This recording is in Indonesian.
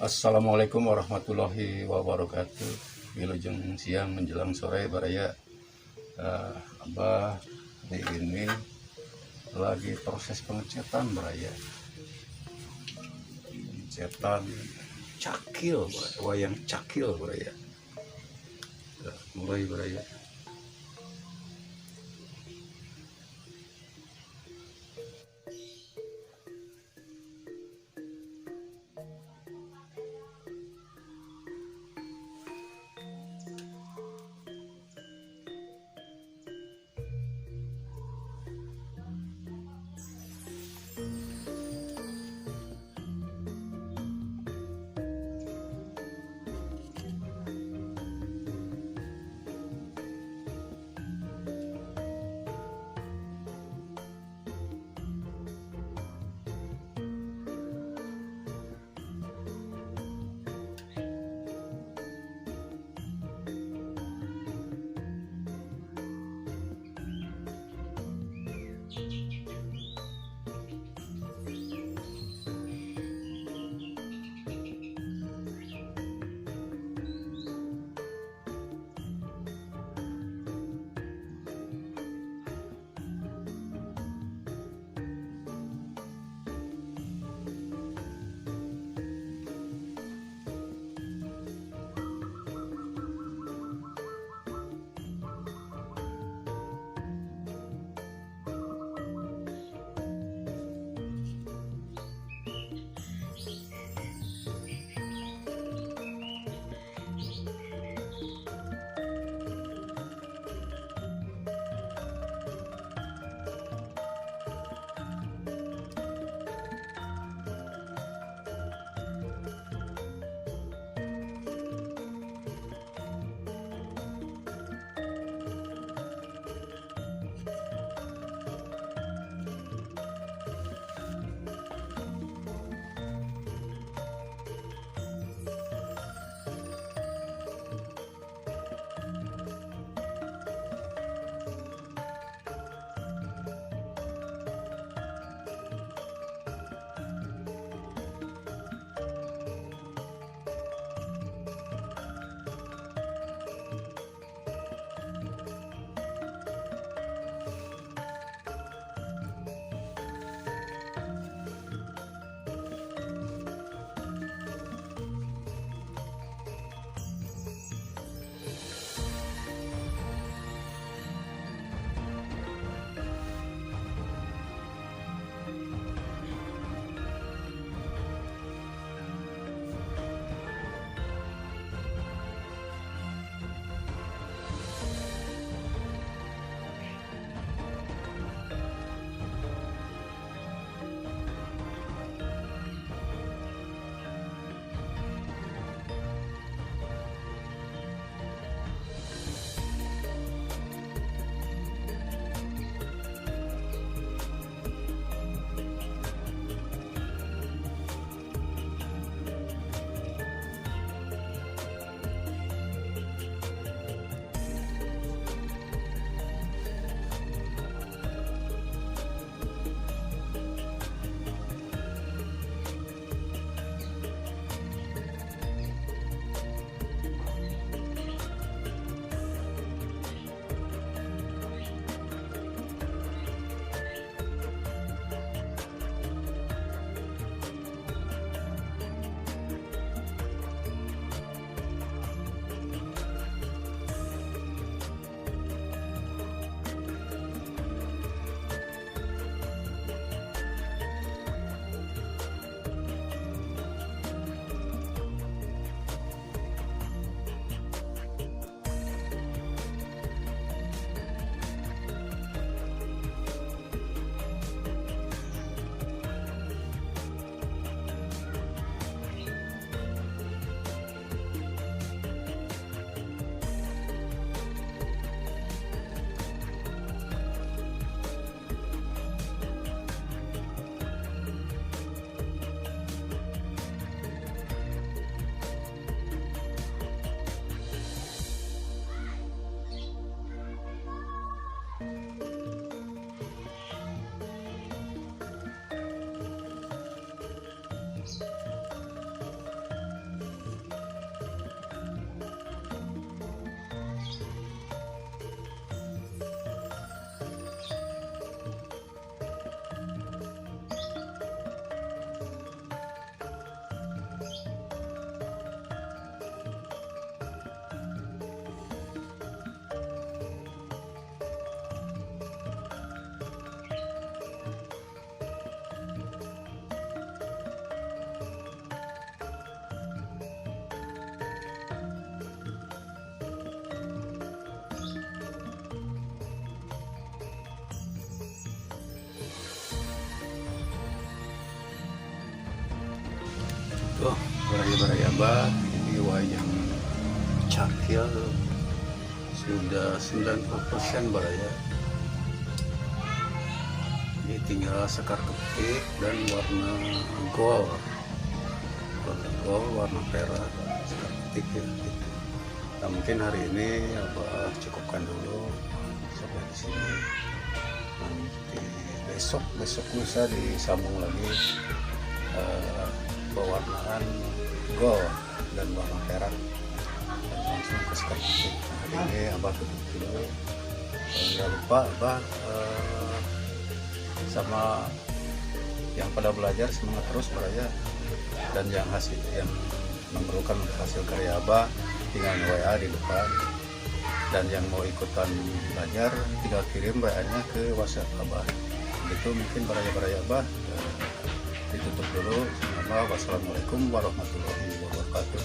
Assalamualaikum warahmatullahi wabarakatuh. Wilujeng siang menjelang sore baraya. Abah ini lagi proses pengecetan baraya. Pengecetan cakil, wayang cakil baraya. Mulai baraya. Tuh, baraya-baraya Abah, ini wayang cakil sudah 90% baraya. Ini tinggal sekar ketik dan warna gold, warna perak, sekar ketik ya. Gitu. Nah, mungkin hari ini Abah cukupkan dulu sampai di sini. Nanti besok lusa disambung lagi. Pewarnaan gold dan warna perak dan langsung ke sekar ketik. Hari ini Abah tutup dulu. Jangan lupa Abah sama yang pada belajar semangat terus baraya, dan yang memerlukan hasil karya Abah tinggal WA di depan, dan yang mau ikutan belajar tinggal kirim WA-nya ke WhatsApp Abah. Itu mungkin baraya-baraya Abah ditutup dulu. Wassalamualaikum warahmatullahi wabarakatuh.